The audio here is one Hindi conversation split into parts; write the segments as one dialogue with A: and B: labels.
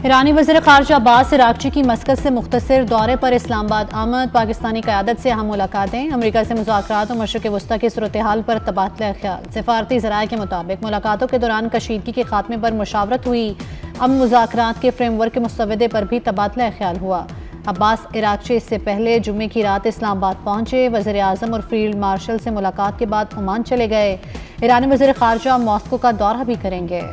A: ईरानी वज़ीर ख़ारजा अब्बास इराक़ची की मस्कत से मुख्तसर दौरे पर इस्लामाबाद आमद। पाकिस्तानी क़यादत से अहम मुलाकातें, अमरीका से मुज़ाकरात और मशरिक़ वस्ता की सूरत हाल पर तबादला ख्याल। सिफारती ज़राए के मुताबिक मुलाकातों के दौरान कशीदगी के खात्मे पर मुशावरत हुई। अमन मुज़ाकरात के फ्रेमवर्क के मुस्तवदे पर भी तबादला ख्याल हुआ। अब्बास इराक़ची इससे पहले जुम्मे की रात इस्लामाबाद पहुंचे। वज़ीर आज़म और फील्ड मार्शल से मुलाकात के बाद ओमान चले गए। ईरानी वज़ीर ख़ारजा मॉस्को का दौरा भी करेंगे।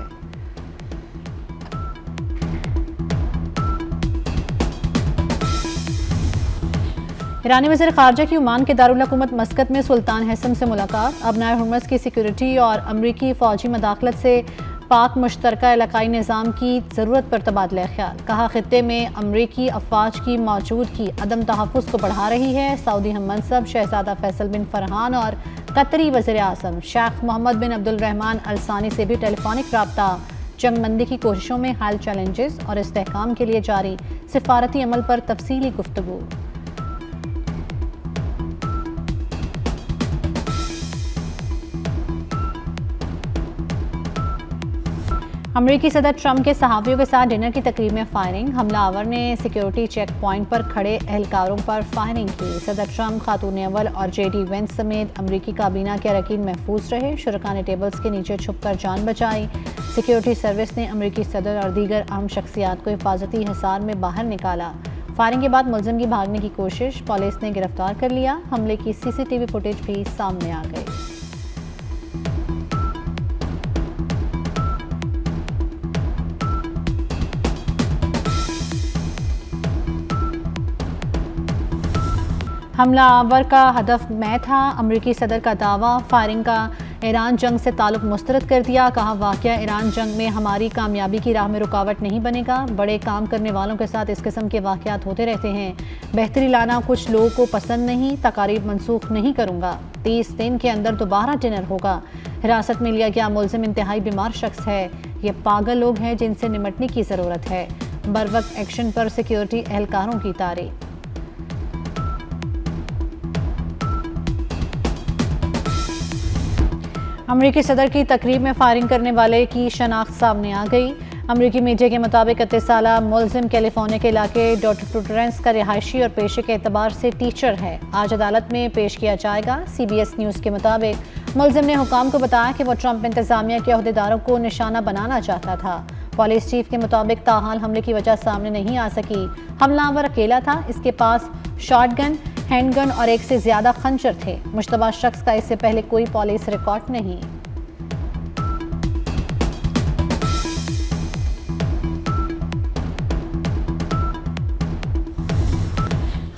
A: ईरानी वज़ीर ख़ारजा की ओमान के दारुल हुकूमत मस्कत में सुल्तान हैसम से मुलाकात। अपना हुर्मस की सिक्योरिटी और अमरीकी फ़ौजी मदाखलत से पाक मुश्तरका इलाकाई निज़ाम की ज़रूरत पर तबादला ख्याल। कहा खित्ते में अमरीकी अफ़वाज की मौजूदगी अदम तहफ़्फ़ुज़ को बढ़ा रही है। सऊदी हम मनसब शहज़ादा फैसल बिन फरहान और कतरी वज़ीर आज़म शेख मोहम्मद बिन अब्दुल-रहमान अल सानी से भी टेलीफोनिक रब्ता। जंगबंदी की कोशिशों में हाल चैलेंजेस और इस्तेहकाम के लिए जारी सिफारती अमल पर तफसीली गुफ्तगू। अमरीकी सदर ट्रंप के सहाफ़ियों के साथ डिनर की तकरीब में फायरिंग। हमलावर ने सिक्योरिटी चेक पॉइंट पर खड़े एहलकारों पर फायरिंग की। सदर ट्रंप, खातून अव्वल और JD वेंस समेत अमरीकी काबीना के अरकान महफूज रहे। शुरका ने टेबल्स के नीचे छुपकर जान बचाई। सिक्योरिटी सर्विस ने अमरीकी सदर और दीगर अहम शख्सियात को हिफाजती हिसार में बाहर निकाला। फायरिंग के बाद मुलजिम की भागने की कोशिश, पुलिस ने गिरफ्तार कर लिया। हमले की CCTV फुटेज भी सामने आ गई। हमलावर का हदफ मैं था, अमरीकी सदर का दावा। फायरिंग का ईरान जंग से ताल्लुक मुस्तरद कर दिया। कहा वाक़या ईरान जंग में हमारी कामयाबी की राह में रुकावट नहीं बनेगा। बड़े काम करने वालों के साथ इस किस्म के वाक़यात होते रहते हैं। बेहतरी लाना कुछ लोगों को पसंद नहीं। तकारीब मनसूख नहीं करूँगा। 30 दिन के अंदर दोबारा डिनर होगा। हिरासत में लिया गया मुलजिम इंतहाई बीमार शख्स है। ये पागल लोग हैं जिनसे निमटने की ज़रूरत है। बरवक्त एक्शन पर सिक्योरिटी एहलकारों की तारीफ। अमरीकी सदर की तकरीब में फायरिंग करने वाले की शनाख्त सामने आ गई। अमरीकी मीडिया के मुताबिक 31 साला मुलजिम कैलिफोर्निया के इलाके डॉटरटोरेंस का रिहायशी और पेशे के एतबार से टीचर है। आज अदालत में पेश किया जाएगा। CBS न्यूज़ के मुताबिक मुलजिम ने हुकाम को बताया कि वो ट्रंप इंतजामिया के अहदेदारों को निशाना बनाना चाहता था। पुलिस चीफ के मुताबिक ताहाल हमले की वजह सामने नहीं आ सकी। हमलावर अकेला था। इसके पास शॉटगन, हैंडगन और एक से ज्यादा खंजर थे। मुश्तबा शख्स का इससे पहले कोई पुलिस रिकॉर्ड नहीं।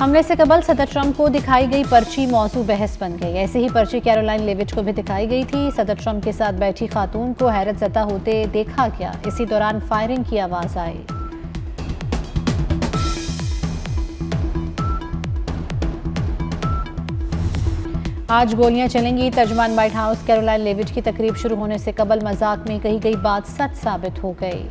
A: हमले से कबल सदर ट्रंप को दिखाई गई पर्ची मौजू बहस बन गई। ऐसे ही पर्ची कैरोलाइन लेविच को भी दिखाई गई थी। सदर ट्रंप के साथ बैठी खातून को हैरत ज़दा होते देखा गया। इसी दौरान फायरिंग की आवाज़ आई। आज गोलियां चलेंगी। तर्जमान व्हाइट हाउस कैरोलाइन लेविच की तकरीब शुरू होने से कबल मजाक में कही गई बात सच साबित हो गई।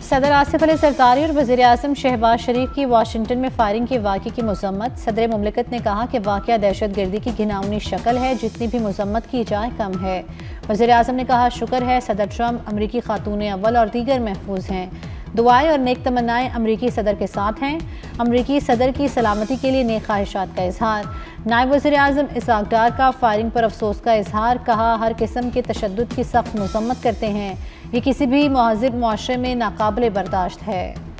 A: सदर आसिफ अली जरदारी और वज़ीर आज़म शहबाज शरीफ की वाशिंगटन में फायरिंग के वाक़े की मज़म्मत। सदर मुमलिकत ने कहा कि वाक़या दहशतगर्दी की घिनौनी शक्ल है, जितनी भी मज़म्मत की जाए कम है। वज़ीर आज़म ने कहा शुक्र है सदर ट्रंप, अमरीकी खातून अव्वल और दीगर महफूज हैं। दुआएं और नेक तमन्नाएं अमरीकी सदर के साथ हैं। अमरीकी सदर की सलामती के लिए नेक ख्वाहिशात का इजहार। नायब वज़ीर आज़म इसहाक डार का फायरिंग पर अफसोस का इजहार। कहा हर किस्म के तशद्दुद की सख्त मज़म्मत करते हैं। ये किसी भी महज़िब मुआशरे में नाकाबिले बर्दाश्त है।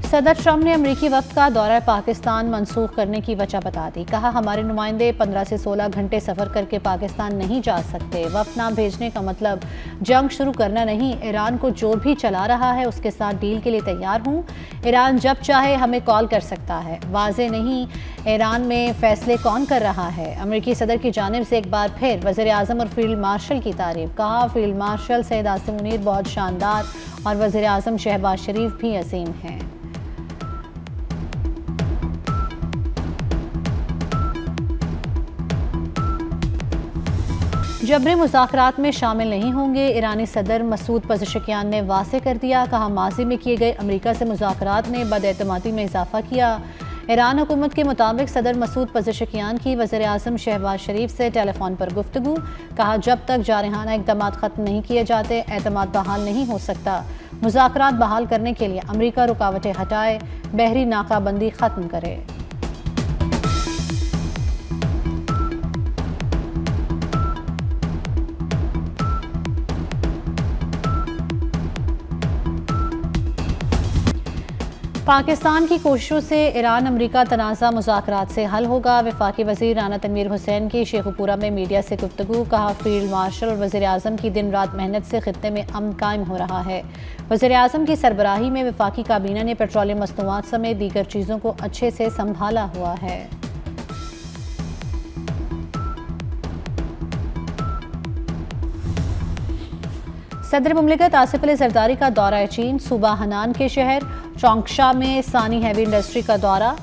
A: सदर ट्रंप ने अमरीकी वक्त का दौरा पाकिस्तान मनसूख करने की वजह बता दी। कहा हमारे नुमाइंदे 15 से 16 घंटे सफ़र करके पाकिस्तान नहीं जा सकते। वक्त ना भेजने का मतलब जंग शुरू करना नहीं। ईरान को जो भी चला रहा है उसके साथ डील के लिए तैयार हूँ। ईरान जब चाहे हमें कॉल कर सकता है। वाज़े नहीं ईरान में फ़ैसले कौन कर रहा है। अमरीकी सदर की जानिब से एक बार फिर वज़ीर आज़म और फील्ड मार्शल की तारीफ। कहा फील्ड मार्शल सैयद आसिम मुनीर बहुत शानदार और वज़ीर आज़म शहबाज शरीफ भी अजीम हैं। जबरी मुज़ाकरात में शामिल नहीं होंगे, ईरानी सदर मसूद पज़ेशकियान ने वाज़ेह कर दिया। कहा, माजी में किए गए अमरीका से मुज़ाकरात ने बदएतमादी में इजाफा किया। ईरान हुकूमत के मुताबिक सदर मसूद पज़ेशकियान की वज़ीर आज़म शहबाज शरीफ से टेलीफोन पर गुफ्तगू। कहा, जब तक जारहाना इक़दाम ख़त्म नहीं किए जाते एतमाद बहाल नहीं हो सकता। मुज़ाकरात बहाल करने के लिए अमरीका रुकावटें हटाए, बहरी नाकाबंदी ख़त्म करे। पाकिस्तान की कोशिशों से ईरान अमरीका तनाज़ा मुज़ाकरात से हल होगा। वफाकी वज़ीर राना तनवीर हुसैन की शेखुपुरा में मीडिया से गुफ्तगू। कहा, फील्ड मार्शल और वज़ीर आज़म की दिन रात मेहनत से खित्ते में अमन कायम हो रहा है। वज़ीर आज़म की सरबराही में वफाकी काबीना ने पेट्रोलियम मसनूआत समेत दीगर चीज़ों को अच्छे से संभाला हुआ है। सदर मुमलिकत आसिफ अली जरदारी का दौरा चीन। सूबा हनान के शहर चौंगशा में सानी हैवी इंडस्ट्री का दौरा।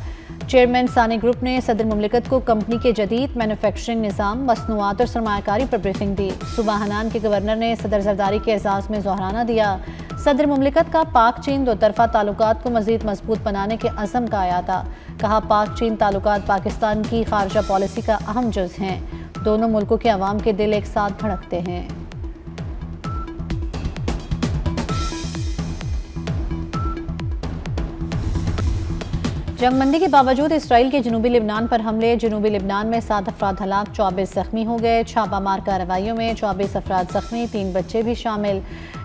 A: चेयरमैन सानी ग्रुप ने सदर मुमलिकत को कंपनी के जदीद मैन्युफैक्चरिंग निज़ाम, मसनूआत और सरमायाकारी पर ब्रीफिंग दी। सूबा हनान के गवर्नर ने सदर जरदारी के एजाज़ में जोहराना दिया। सदर मुमलिकत का पाक चीन दो तरफा ताल्लुकात को मज़ीद मजबूत बनाने के अज़म का आया था। कहा, पाक चीन ताल्लुकात पाकिस्तान की खारजा पॉलिसी का अहम जुज़ हैं। दोनों मुल्कों के अवाम के दिल एक साथ धड़कते हैं। जंगबंदी के बावजूद इसराइल के जनूबी लिबनान पर हमले। जनूबी लिबनान में 7 अफराद हलाक, 24 जख्मी हो गए। छापामार कार्रवाइयों में 24 अफराद जख्मी, 3 बच्चे भी शामिल।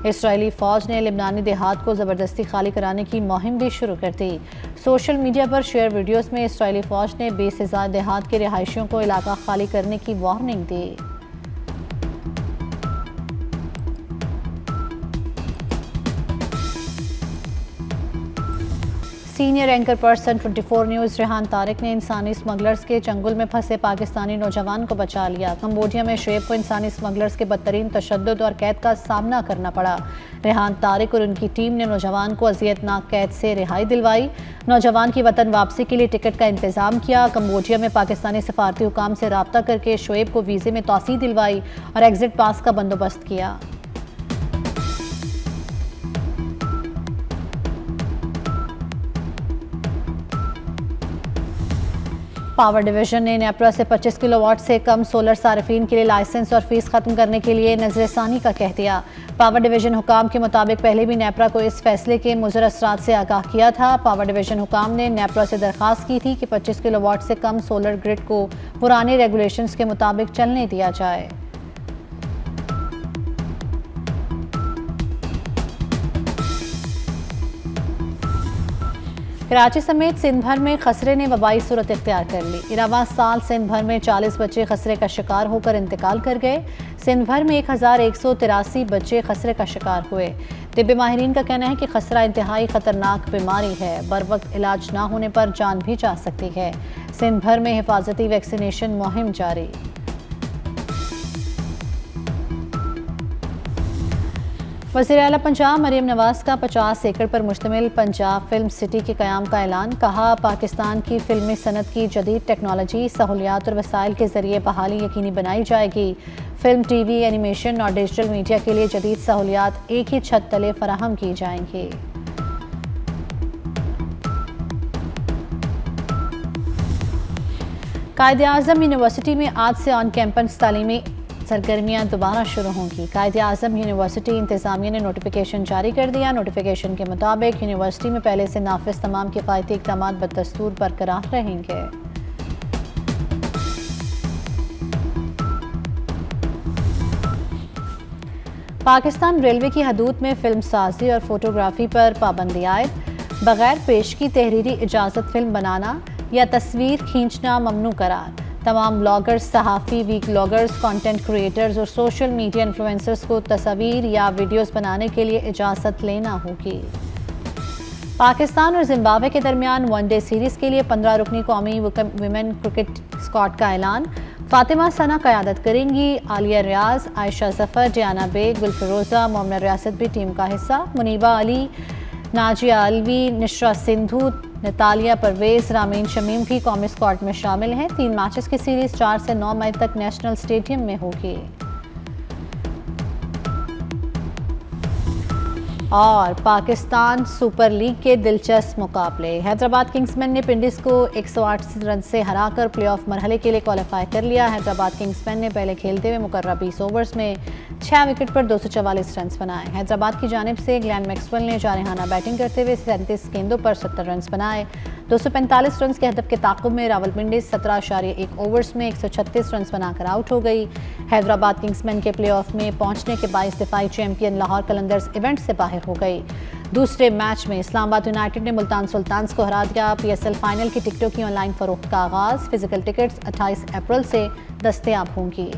A: इसराइली फ़ौज ने लिबनानी देहात को ज़बरदस्ती खाली कराने की मुहिम भी शुरू कर दी। सोशल मीडिया पर शेयर वीडियोज़ में इसराइली फ़ौज ने 20 से ज़ायद देहात के रिहायशियों को इलाका खाली करने की वार्निंग दी। Senior anchor person 24 news Rehan Tariq ने इंसानी स्मगलर्स के चंगुल में फंसे पाकिस्तानी नौजवान को बचा लिया। कंबोडिया में शुएब को इंसानी स्मगलर्स के बदतरीन तशद्दुद और कैद का सामना करना पड़ा। रेहान तारिक और उनकी टीम ने नौजवान को अजियतनाक कैद से रिहाई दिलवाई। नौजवान की वतन वापसी के लिए टिकट का इंतजाम किया। कंबोडिया में पाकिस्तानी सफारती हुकाम से रब्ता करके शुएब को वीज़े में तौसीह दिलवाई और एग्जिट पास का बंदोबस्त किया। पावर डिवीजन ने नेपरा से 25 किलोवाट से कम सोलर सार्फिन के लिए लाइसेंस और फीस खत्म करने के लिए नजरसानी का कह दिया। पावर डिवीजन हुकाम के मुताबिक पहले भी नेपरा को इस फैसले के मुज़र असरात से आगाह किया था। पावर डिवीजन हुकाम ने नेपरा से दरख्वास्त की थी कि 25 किलोवाट से कम सोलर ग्रिड को पुराने रेगुलेशंस के मुताबिक चलने दिया जाए। कराची समेत सिंध भर में खसरे ने वबाई सूरत इख्तियार कर ली। इलावा साल सिंध भर में 40 बच्चे खसरे का शिकार होकर इंतकाल कर गए। सिंध भर में 1183 बच्चे खसरे का शिकार हुए। तिब्बी माहिरीन का कहना है कि खसरा इंतहाई खतरनाक बीमारी है, बर वक्त इलाज ना होने पर जान भी जा सकती है। सिंध भर में हिफाजती वैक्सीनेशन मुहिम जारी। वज़ीर आला पंजाब मरीम नवाज का 50 एकड़ पर मुश्तमिल पंजाब फिल्म सिटी के क़याम का ऐलान। कहा, पाकिस्तान की फिल्मी सनत की जदीद टेक्नोलॉजी, सहूलियात और वसाइल के ज़रिए बहाली यकीनी बनाई जाएगी। फिल्म, टीवी, एनिमेशन और डिजिटल मीडिया के लिए जदीद सहूलियात एक ही छत तले फराहम की जाएंगी। कायद-ए-आज़म यूनिवर्सिटी में आज से ऑन कैंपस तालीमी सरगर्मियां दोबारा शुरू होंगी। कायद-ए-आज़म यूनिवर्सिटी इंतज़ामिया ने नोटिफिकेशन जारी कर दिया। नोटिफिकेशन के मुताबिक यूनिवर्सिटी में पहले से नाफिज तमाम किफ़ायती इक़दाम बदस्तूर बरकरार रहेंगे। पाकिस्तान रेलवे की हदूद में फिल्म साजी और फोटोग्राफी पर पाबंदी आयद। बगैर पेश की तहरीरी इजाज़त फिल्म बनाना या तस्वीर खींचना ममनू करार। तमाम ब्लॉगर्स, सहाफ़ी, वीक ब्लॉगर्स, कंटेंट क्रिएटर्स और सोशल मीडिया इन्फ्लुएंसर्स को तस्वीर या वीडियोस बनाने के लिए इजाज़त लेना होगी। पाकिस्तान और जिम्बाब्वे के दरमियान वनडे सीरीज़ के लिए 15 रुकनी कौमी विमेन क्रिकेट स्क्वाड का ऐलान। फातिमा सना क़यादत करेंगी। आलिया रियाज, आयशा जफ़र, डियाना बेग, गुलफिरोज़ा, मोमना रियासत भी टीम का हिस्सा। मुनीबा अली, नाजिया अलवी, निशरा सिंधु, नतालिया परवेज़, रामीन शमीम भी कौमी स्क्वाड में शामिल हैं। 3 मैचेस की सीरीज़ 4 से 9 मई तक नेशनल स्टेडियम में होगी। और पाकिस्तान सुपर लीग के दिलचस्प मुकाबले। हैदराबाद किंग्समैन ने पिंडीज को 108 रन से हराकर प्लेऑफ मरहले के लिए क्वालिफाई कर लिया। हैदराबाद किंग्समैन ने पहले खेलते हुए मुकर्रर 20 ओवर्स में 6 विकेट पर 244 रन बनाए। हैदराबाद की जानिब से ग्लेन मैक्सवेल ने जारहाना बैटिंग करते हुए 37 गेंदों पर 70 रन बनाए। 245 रन के हदफ के ताक़ुब में रावलपिंडी 17.1 ओवर्स में 136 रन बनाकर आउट हो गई। हैदराबाद किंग्समैन के प्लेऑफ में पहुंचने के बाइस दिफाई चैंपियन लाहौर कलंदर्स इवेंट से बाहर हो गई। दूसरे मैच में इस्लामाबाद यूनाइटेड ने मुल्तान सुल्तान्स को हरा दिया। PSL फाइनल की टिकटों की ऑनलाइन फरोख्त का आगाज़। फिजिकल टिकट्स 28 अप्रैल से दस्तयाब होंगी।